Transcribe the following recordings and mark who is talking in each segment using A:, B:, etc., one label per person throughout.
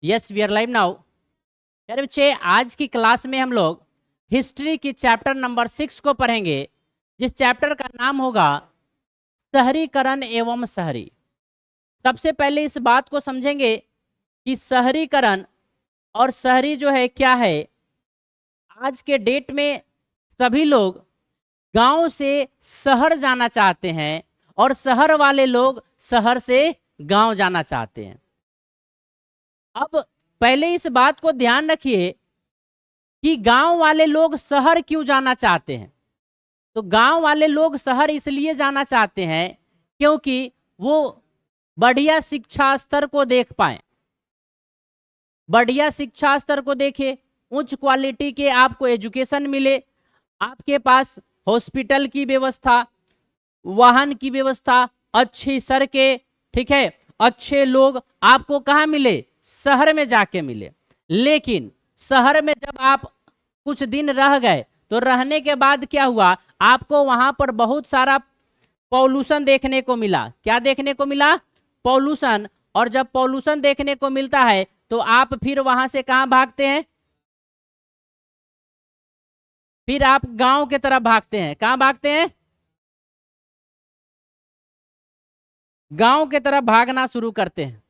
A: Yes we are live now. यार बच्चे, आज की क्लास में हम लोग हिस्ट्री की चैप्टर नंबर 6 को पढ़ेंगे, जिस चैप्टर का नाम होगा शहरीकरण एवं शहरी। सबसे पहले इस बात को समझेंगे कि शहरीकरण और शहरी जो है क्या है। आज के डेट में सभी लोग गांव से शहर जाना चाहते हैं और शहर वाले लोग शहर से गांव जाना चाहते हैं। अब पहले इस बात को ध्यान रखिए कि गांव वाले लोग शहर क्यों जाना चाहते हैं। तो गांव वाले लोग शहर इसलिए जाना चाहते हैं क्योंकि वो बढ़िया शिक्षा स्तर को देख पाए। बढ़िया शिक्षा स्तर को देखे, उच्च क्वालिटी के आपको एजुकेशन मिले, आपके पास हॉस्पिटल की व्यवस्था, वाहन की व्यवस्था, अच्छी सड़कें, ठीक है, अच्छे लोग आपको कहाँ मिले? शहर में जाके मिले। लेकिन शहर में जब आप कुछ दिन रह गए तो रहने के बाद क्या हुआ? आपको वहां पर बहुत सारा पॉल्यूशन देखने को मिला। क्या देखने को मिला? पॉल्यूशन। और जब पॉल्यूशन देखने को मिलता है तो आप फिर वहां से कहां भागते हैं? फिर आप गांव की तरफ भागते हैं। कहां भागते हैं? गांव की तरफ भागना शुरू करते हैं।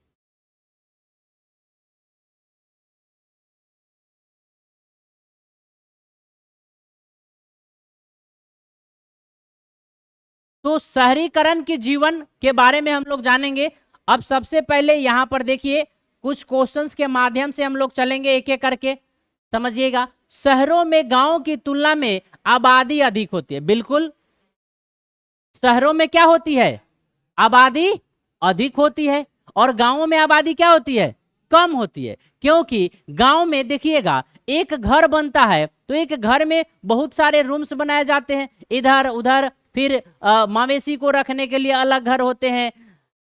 A: तो शहरीकरण के जीवन के बारे में हम लोग जानेंगे। अब सबसे पहले यहां पर देखिए, कुछ क्वेश्चंस के माध्यम से हम लोग चलेंगे एक एक करके, समझिएगा। शहरों में गांव की तुलना में आबादी अधिक होती है। बिल्कुल, शहरों में क्या होती है? आबादी अधिक होती है और गांवों में आबादी क्या होती है? कम होती है। क्योंकि गांव में देखिएगा, एक घर बनता है तो एक घर में बहुत सारे रूम्स बनाए जाते हैं, इधर उधर। फिर मवेशी को रखने के लिए अलग घर होते हैं,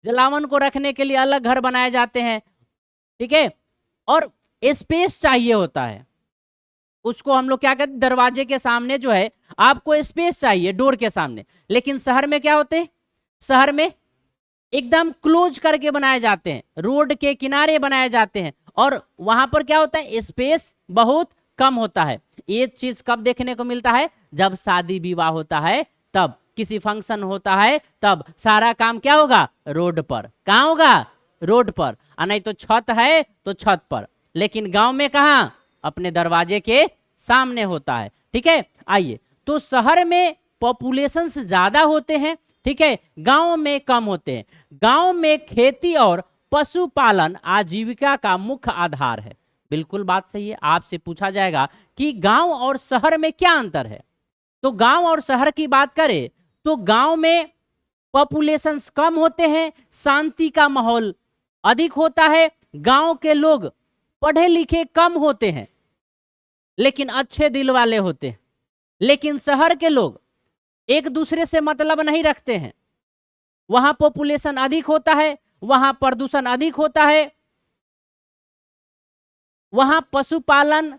A: जलावन को रखने के लिए अलग घर बनाए जाते हैं, ठीक है। और स्पेस चाहिए होता है, उसको हम लोग क्या कहते हैं? दरवाजे के सामने जो है आपको स्पेस चाहिए, डोर के सामने। लेकिन शहर में क्या होते हैं? शहर में एकदम क्लोज करके बनाए जाते हैं, रोड के किनारे बनाए जाते हैं, और वहां पर क्या होता है? स्पेस बहुत कम होता है। ये चीज कब देखने को मिलता है? जब शादी विवाह होता है, तब किसी फंक्शन होता है, तब सारा काम क्या होगा? रोड पर। कहाँ होगा? रोड पर। और नहीं तो छत है तो छत पर। लेकिन गांव में कहाँ? अपने दरवाजे के सामने होता है, ठीक है। आइए, तो शहर में पॉपुलेशन ज्यादा होते हैं, ठीक है, गांव में कम होते हैं। गांव में खेती और पशुपालन आजीविका का मुख्य आधार है। बिल्कुल बात सही है। आपसे पूछा जाएगा कि गांव और शहर में क्या अंतर है, तो गांव और शहर की बात करें तो गांव में पॉपुलेशन कम होते हैं, शांति का माहौल अधिक होता है, गांव के लोग पढ़े लिखे कम होते हैं लेकिन अच्छे दिल वाले होते हैं। लेकिन शहर के लोग एक दूसरे से मतलब नहीं रखते हैं, वहां पॉपुलेशन अधिक होता है, वहां प्रदूषण अधिक होता है, वहां पशुपालन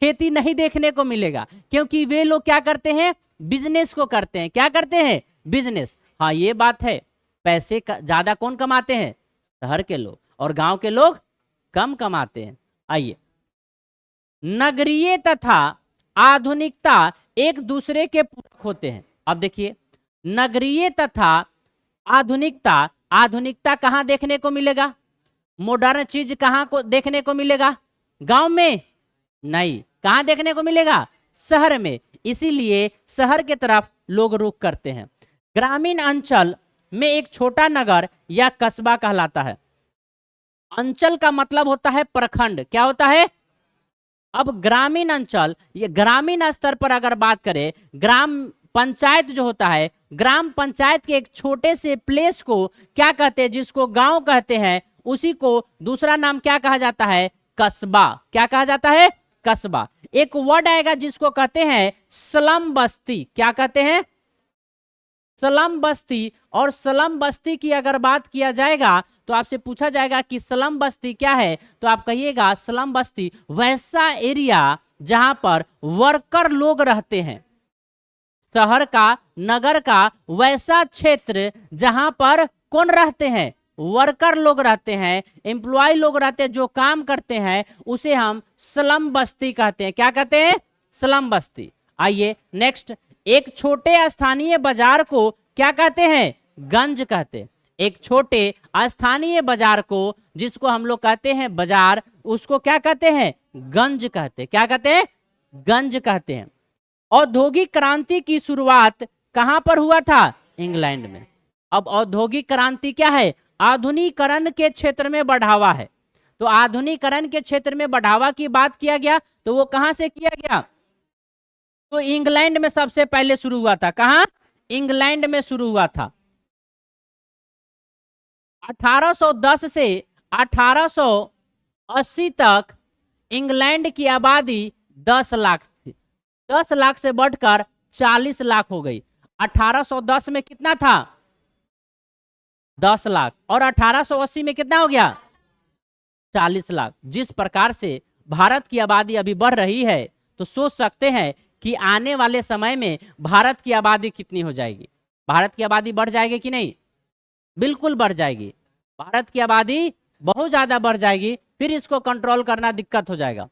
A: खेती नहीं देखने को मिलेगा, क्योंकि वे लोग क्या करते हैं? बिजनेस को करते हैं। क्या करते हैं? बिजनेस। हाँ, ये बात है। पैसे ज्यादा कौन कमाते हैं? शहर के लोग, और गांव के लोग कम कमाते हैं। आइए, नगरीय तथा आधुनिकता एक दूसरे के पूरक होते हैं। अब देखिए, नगरीय तथा आधुनिकता, आधुनिकता कहां देखने को मिलेगा? मॉडर्न चीज कहां को देखने को मिलेगा? गांव में नहीं। कहां देखने को मिलेगा? शहर में। इसीलिए शहर की तरफ लोग रुख करते हैं। ग्रामीण अंचल में एक छोटा नगर या कस्बा कहलाता है। अंचल का मतलब होता है प्रखंड। क्या होता है? अब ग्रामीण अंचल, ये ग्रामीण स्तर पर अगर बात करें, ग्राम पंचायत जो होता है, ग्राम पंचायत के एक छोटे से प्लेस को क्या कहते हैं? जिसको गांव कहते हैं, उसी को दूसरा नाम क्या कहा जाता है? कस्बा। क्या कहा जाता है? कस्बा। एक वर्ड आएगा जिसको कहते हैं स्लम बस्ती। क्या कहते हैं? स्लम बस्ती। और स्लम बस्ती की अगर बात किया जाएगा तो आपसे पूछा जाएगा कि स्लम बस्ती क्या है, तो आप कहिएगा स्लम बस्ती वैसा एरिया जहां पर वर्कर लोग रहते हैं। शहर का, नगर का वैसा क्षेत्र जहां पर कौन रहते हैं? वर्कर लोग रहते हैं, एम्प्लॉय लोग रहते हैं, जो काम करते हैं, उसे हम स्लम बस्ती कहते हैं। क्या कहते हैं? स्लम बस्ती। आइए नेक्स्ट, एक छोटे स्थानीय बाजार को क्या कहते हैं? गंज कहते हैं। एक छोटे स्थानीय बाजार को, जिसको हम लोग कहते हैं बाजार, उसको क्या कहते हैं? गंज कहते हैं। क्या कहते हैं? गंज कहते हैं। औद्योगिक क्रांति की शुरुआत कहां पर हुआ था? इंग्लैंड में। अब औद्योगिक क्रांति क्या है? आधुनिकीकरण के क्षेत्र में बढ़ावा है। तो आधुनिकीकरण के क्षेत्र में बढ़ावा की बात किया गया, तो वो कहां से किया गया? तो इंग्लैंड में सबसे पहले शुरू हुआ था। कहां? इंग्लैंड में शुरू हुआ था। 1810 से 1880 तक इंग्लैंड की आबादी 10 लाख थी। 10 लाख से बढ़कर 40 लाख हो गई। 1810 में कितना था? 10 लाख। और 1880 में कितना हो गया? 40 लाख। जिस प्रकार से भारत की आबादी अभी बढ़ रही है, तो सोच सकते हैं कि आने वाले समय में भारत की आबादी कितनी हो जाएगी। भारत की आबादी बढ़ जाएगी कि नहीं? बिल्कुल बढ़ जाएगी। भारत की आबादी बहुत ज्यादा बढ़ जाएगी, फिर इसको कंट्रोल करना दिक्कत हो जाएगा।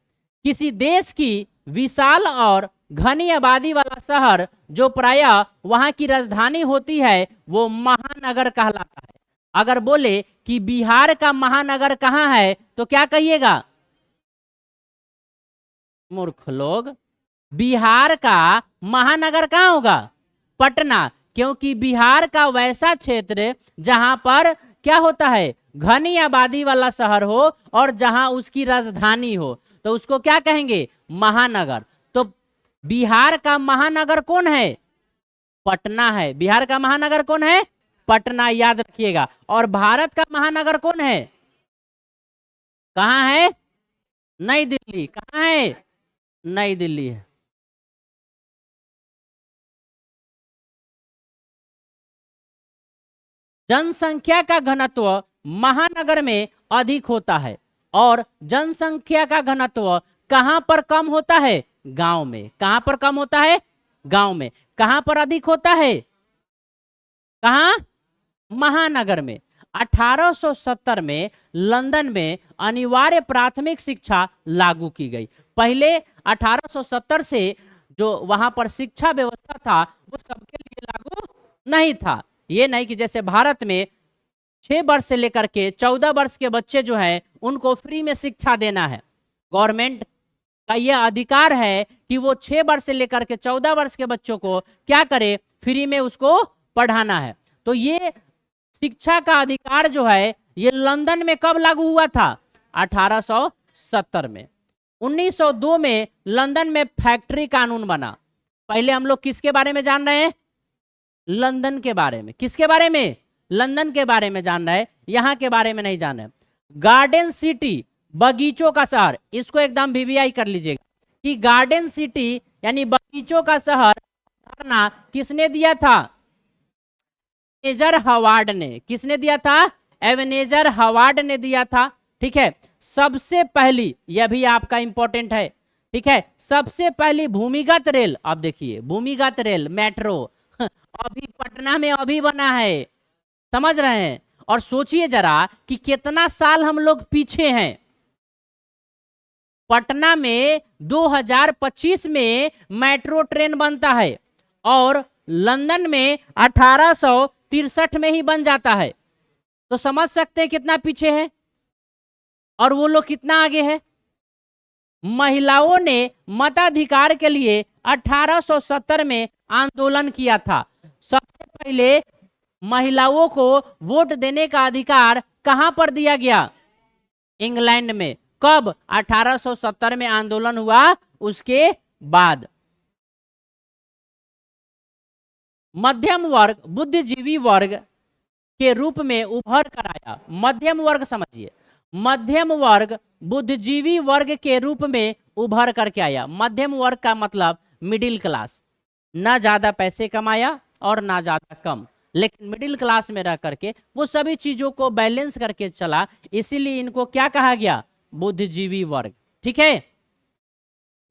A: किसी देश की विशाल और घनी आबादी वाला शहर जो प्रायः वहां की राजधानी होती है, वो महानगर कहलाता है। अगर बोले कि बिहार का महानगर कहाँ है, तो क्या कहिएगा? मूर्ख लोग, बिहार का महानगर कहाँ होगा? पटना। क्योंकि बिहार का वैसा क्षेत्र जहां पर क्या होता है? घनी आबादी वाला शहर हो और जहां उसकी राजधानी हो, तो उसको क्या कहेंगे? महानगर। तो बिहार का महानगर कौन है? पटना है। बिहार का महानगर कौन है? पटना, याद रखिएगा। और भारत का महानगर कौन है? कहां है? नई दिल्ली। कहां है? नई दिल्ली है। जनसंख्या का घनत्व महानगर में अधिक होता है, और जनसंख्या का घनत्व कहां पर कम होता है? गांव में। कहां पर कम होता है? गांव में। कहां पर अधिक होता है? कहां? महानगर में। 1870 में लंदन में अनिवार्य प्राथमिक शिक्षा लागू की गई। पहले 1870 से जो वहां पर शिक्षा व्यवस्था था, वो सबके लिए लागू नहीं था। ये नहीं कि जैसे भारत में 6 वर्ष से लेकर के 14 वर्ष के बच्चे जो हैं, उनको फ्री में शिक्षा देना है। गवर्नमेंट का यह अधिकार है कि वो 6 वर्ष से लेकर के 14 वर्ष के बच्चों को क्या करे? फ्री में उसको पढ़ाना है। तो ये शिक्षा का अधिकार जो है, ये लंदन में कब लागू हुआ था? 1870 में। 1902 में लंदन में फैक्ट्री कानून बना। पहले हम लोग किसके बारे में जान रहे हैं? लंदन के बारे में। किसके बारे में? लंदन के बारे में जान रहे हैं, यहाँ के बारे में नहीं जान रहे। गार्डन सिटी, बगीचों का शहर, इसको एकदम वीवीआई कर लीजिएगा कि गार्डन सिटी यानी बगीचों का शहर धारणा किसने दिया था? एबनेजर हवार्ड ने। किसने दिया था? एबनेजर हवार्ड ने दिया था। ठीक है। सबसे पहली, यह भी आपका इंपॉर्टेंट है, ठीक है, सबसे पहली भूमिगत रेल, अब देखिए भूमिगत रेल मेट्रो अभी पटना में अभी बना है, समझ रहे हैं। और सोचिए जरा कि कितना साल हम लोग पीछे हैं। पटना में 2025 में मेट्रो ट्रेन बनता है और लंदन में 1863 में ही बन जाता है। तो समझ सकते हैं कितना पीछे है और वो लोग कितना आगे है। महिलाओं ने मताधिकार के लिए 1870 में आंदोलन किया था। सबसे पहले महिलाओं को वोट देने का अधिकार कहां पर दिया गया? इंग्लैंड में। कब? 1870 में आंदोलन हुआ, उसके बाद। मध्यम वर्ग बुद्धिजीवी वर्ग के रूप में उभर कर आया। मध्यम वर्ग समझिए, मध्यम वर्ग बुद्धिजीवी वर्ग के रूप में उभर करके आया। मध्यम वर्ग का मतलब मिडिल क्लास, ना ज्यादा पैसे कमाया और ना ज्यादा कम, लेकिन मिडिल क्लास में रह करके वो सभी चीजों को बैलेंस करके चला, इसीलिए इनको क्या कहा गया? बुद्धिजीवी वर्ग। ठीक है,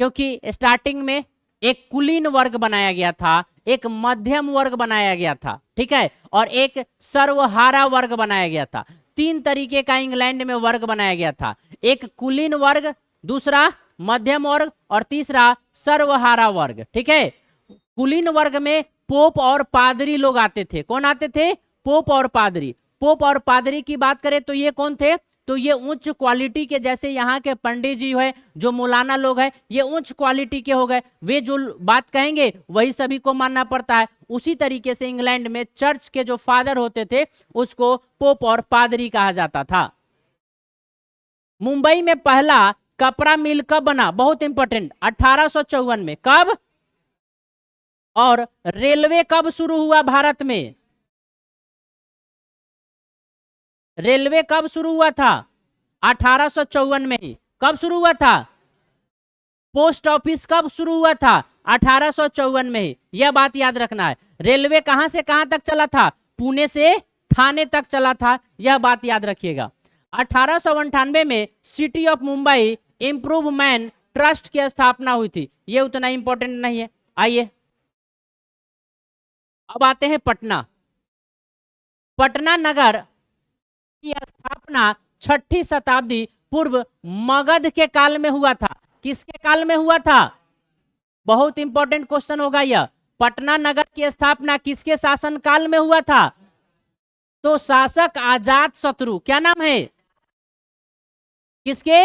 A: क्योंकि स्टार्टिंग में एक कुलीन वर्ग बनाया गया था, एक मध्यम वर्ग बनाया गया था, ठीक है, और एक सर्वहारा वर्ग बनाया गया था। तीन तरीके का इंग्लैंड में वर्ग बनाया गया था। एक कुलीन वर्ग, दूसरा मध्यम वर्ग और तीसरा सर्वहारा वर्ग। ठीक है, कुलीन वर्ग में पोप और पादरी लोग आते थे। कौन आते थे? पोप और पादरी। पोप और पादरी की बात करें तो ये कौन थे? तो ये उच्च क्वालिटी के, जैसे यहाँ के पंडित जी है, जो मौलाना लोग हैं, ये उच्च क्वालिटी के हो गए। वे जो बात कहेंगे वही सभी को मानना पड़ता है। उसी तरीके से इंग्लैंड में चर्च के जो फादर होते थे उसको पोप और पादरी कहा जाता था। मुंबई में पहला कपड़ा मिल कब बना? बहुत इंपॉर्टेंट, 1854 में। कब? और रेलवे कब शुरू हुआ भारत में? रेलवे कब शुरू हुआ था? 1854 में ही। कब शुरू हुआ था? पोस्ट ऑफिस कब शुरू हुआ था? 1854 में ही। यह बात याद रखना है। रेलवे कहां से कहां तक चला था? पुणे से थाने तक चला था। यह बात याद रखिएगा। 1898 में city of Mumbai improvement trust की स्थापना हुई थी। यह उतना इंपॉर्टेंट नहीं है। आइए अब आते हैं पटना। पटना नगर की स्थापना 6ठी शताब्दी पूर्व मगध के काल में हुआ था। किसके काल में हुआ था? बहुत इंपॉर्टेंट क्वेश्चन होगा यह। पटना नगर की स्थापना किसके शासन काल में हुआ था? तो शासक अजात शत्रु, क्या नाम है किसके?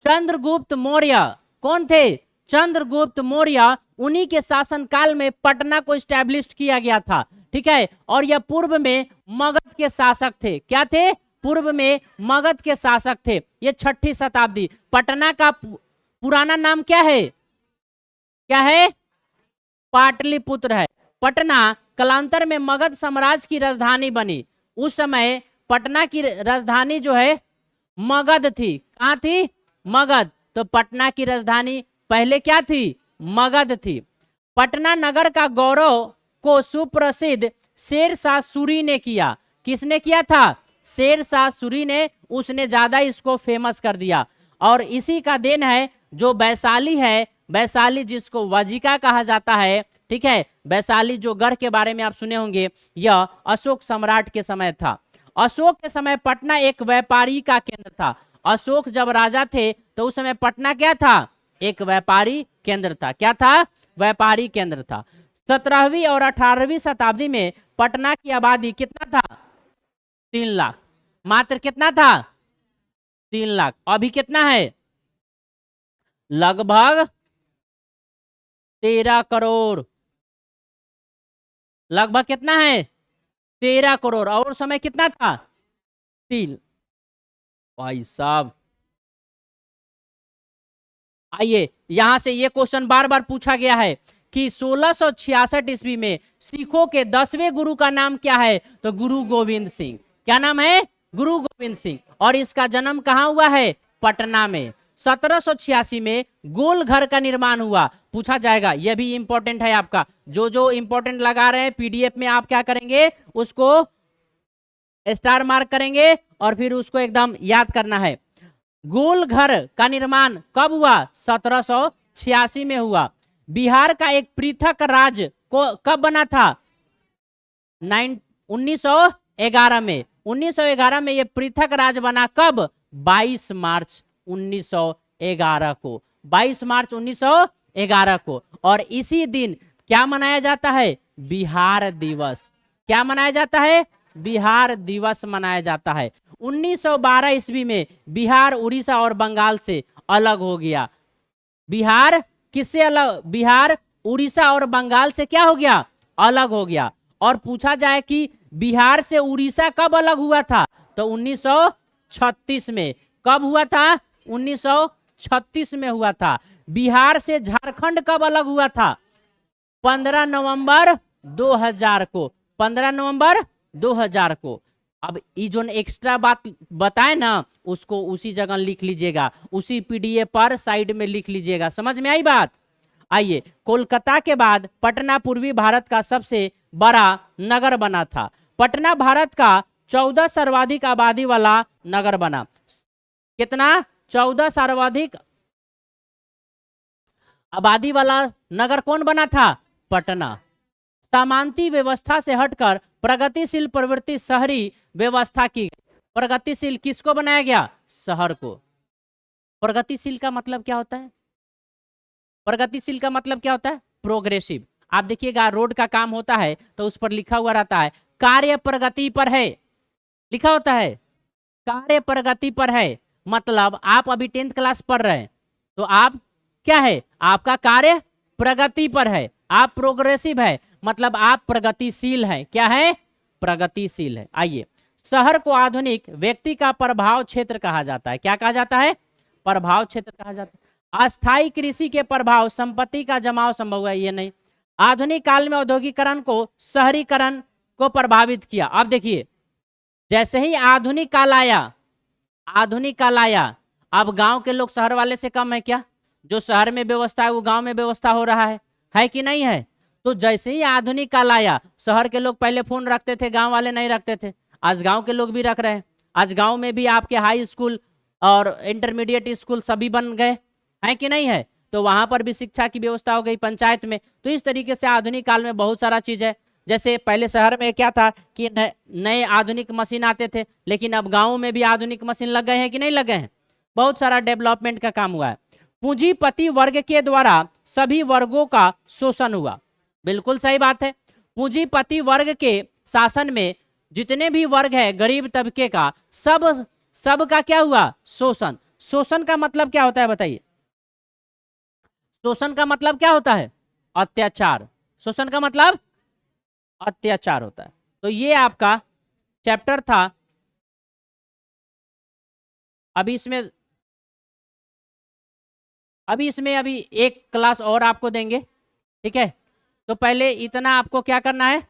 A: चंद्रगुप्त मौर्य। कौन थे? चंद्रगुप्त मौर्य। उन्हीं के शासन काल में पटना को स्टैब्लिश किया गया था। ठीक है, और यह पूर्व में मगध के शासक थे। क्या थे? पूर्व में मगध के शासक थे। ये 6ठी शताब्दी। पटना का पुराना नाम क्या है? क्या है? पाटलिपुत्र है। पटना कालांतर में मगध साम्राज्य की राजधानी बनी। उस समय पटना की राजधानी जो है मगध थी। कहाँ थी? मगध। तो पटना की राजधानी पहले क्या थी? मगध थी। पटना नगर का गौरव को सुप्रसिद्ध शेरशाह सूरी ने किया। किसने किया था? शेरशाह सूरी ने। उसने ज्यादा इसको फेमस कर दिया। और इसी का देन है जो वैशाली है, वैशाली जिसको वाजिका कहा जाता है। ठीक है, वैशाली जो गढ़ के बारे में आप सुने होंगे, यह अशोक सम्राट के समय था। अशोक के समय पटना एक व्यापारी का केंद्र था। अशोक जब राजा थे तो उस समय पटना क्या था? एक व्यापारी केंद्र था। क्या था? व्यापारी केंद्र था। 17वीं और 18वीं शताब्दी में पटना की आबादी कितना था? 3 लाख। मात्र कितना था? 3 लाख। अभी कितना है? लगभग 13 करोड़। लगभग कितना है? 13 करोड़। और उस समय कितना था? 3। भाई साहब, आइए यहां से ये क्वेश्चन बार बार पूछा गया है कि 1666 ईस्वी में सिखों के 10वें गुरु का नाम क्या है? तो गुरु गोविंद सिंह। क्या नाम है? गुरु गोविंद सिंह। और इसका जन्म कहाँ हुआ है? पटना में। 1786 में गोल घर का निर्माण हुआ। पूछा जाएगा, यह भी इंपॉर्टेंट है आपका। जो जो इंपॉर्टेंट लगा रहे हैं पीडीएफ में, आप क्या करेंगे? उसको स्टार मार्क करेंगे और फिर उसको एकदम याद करना है। गोल घर का निर्माण कब हुआ? 1786 में हुआ। बिहार का एक पृथक राज्य को कब बना था? 1911 में। 1911 में ये पृथक राज्य बना। कब? 22 मार्च 1911 को। 22 मार्च 1911 को। और इसी दिन क्या मनाया जाता है? बिहार दिवस। क्या मनाया जाता है? बिहार दिवस मनाया जाता है। 1912 ईस्वी में बिहार उड़ीसा और बंगाल से अलग हो गया। बिहार किससे अलग? बिहार उड़ीसा और बंगाल से क्या हो गया? अलग हो गया। और पूछा जाए कि बिहार से उड़ीसा कब अलग हुआ था? तो 1936 में। कब हुआ था? 1936 में हुआ था। बिहार से झारखंड कब अलग हुआ था? 15 नवंबर 2000 को। 15 नवंबर 2000 को। अब ये जो एक्स्ट्रा बात बताए ना, उसको उसी जगह लिख लीजिएगा, उसी पीडीएफ पर साइड में लिख लीजिएगा। समझ में आई बात? आइए, कोलकाता के बाद पटना पूर्वी भारत का सबसे बड़ा नगर बना था। पटना भारत का 14 सर्वाधिक आबादी वाला नगर बना। कितना? 14 सर्वाधिक आबादी वाला नगर कौन बना था? पटना। सामंती व्यवस्था से हटकर प्रगतिशील प्रवृत्ति शहरी व्यवस्था की गई। प्रगतिशील किसको बनाया गया? शहर को। प्रगतिशील का मतलब क्या होता है? प्रगतिशील का मतलब क्या होता है? प्रोग्रेसिव। आप देखिएगा रोड का काम होता है तो उस पर लिखा हुआ रहता है कार्य प्रगति पर है, लिखा होता है कार्य प्रगति पर है। मतलब आप अभी 10th क्लास पढ़ रहे हैं तो आप क्या है? आपका कार्य प्रगति पर है, आप प्रोग्रेसिव है, मतलब आप प्रगतिशील हैं। क्या है? प्रगतिशील है। आइए, शहर को आधुनिक व्यक्ति का प्रभाव क्षेत्र कहा जाता है। क्या कहा जाता है? प्रभाव क्षेत्र कहा जाता है। अस्थायी कृषि के प्रभाव संपत्ति का जमाव संभव है, ये नहीं। आधुनिक काल में औद्योगिकरण को शहरीकरण को प्रभावित किया। अब देखिए, जैसे ही आधुनिक काल आया, आधुनिक काल आया, अब गांव के लोग शहर वाले से कम है क्या? जो शहर में व्यवस्था है वो गांव में व्यवस्था हो रहा है कि नहीं है? तो जैसे ही आधुनिक काल आया, शहर के लोग पहले फोन रखते थे, गांव वाले नहीं रखते थे, आज गांव के लोग भी रख रहे हैं। आज गांव में भी आपके हाई स्कूल और इंटरमीडिएट स्कूल सभी बन गए हैं कि नहीं है? तो वहां पर भी शिक्षा की व्यवस्था हो गई पंचायत में। तो इस तरीके से आधुनिक काल में बहुत सारा चीज है। जैसे पहले शहर में क्या था कि नए आधुनिक मशीन आते थे, लेकिन अब गाँव में भी आधुनिक मशीन लग गए हैं कि नहीं लग गए हैं? बहुत सारा डेवलपमेंट का काम हुआ है। पूंजीपति वर्ग के द्वारा सभी वर्गों का शोषण हुआ। बिल्कुल सही बात है। पूंजीपति वर्ग के शासन में जितने भी वर्ग है गरीब तबके का, सब का क्या हुआ? शोषण। शोषण का मतलब क्या होता है बताइए? शोषण का मतलब क्या होता है? अत्याचार। शोषण का मतलब अत्याचार होता है। तो ये आपका चैप्टर था। अभी इसमें अभी एक क्लास और आपको देंगे, ठीक है? तो पहले इतना आपको क्या करना है?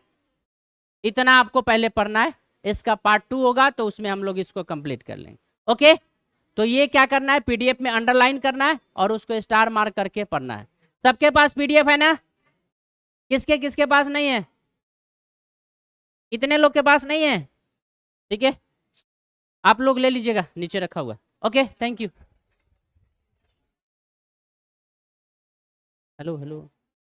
A: इतना आपको पहले पढ़ना है। इसका पार्ट 2 होगा तो उसमें हम लोग इसको कंप्लीट कर लेंगे। ओके, तो ये क्या करना है? पीडीएफ में अंडरलाइन करना है और उसको स्टार मार्क करके पढ़ना है। सबके पास पीडीएफ है ना? किसके किसके पास नहीं है? इतने लोग के पास नहीं है, ठीक है? आप लोग ले लीजिएगा, नीचे रखा हुआ। Okay, thank you. Hello hello.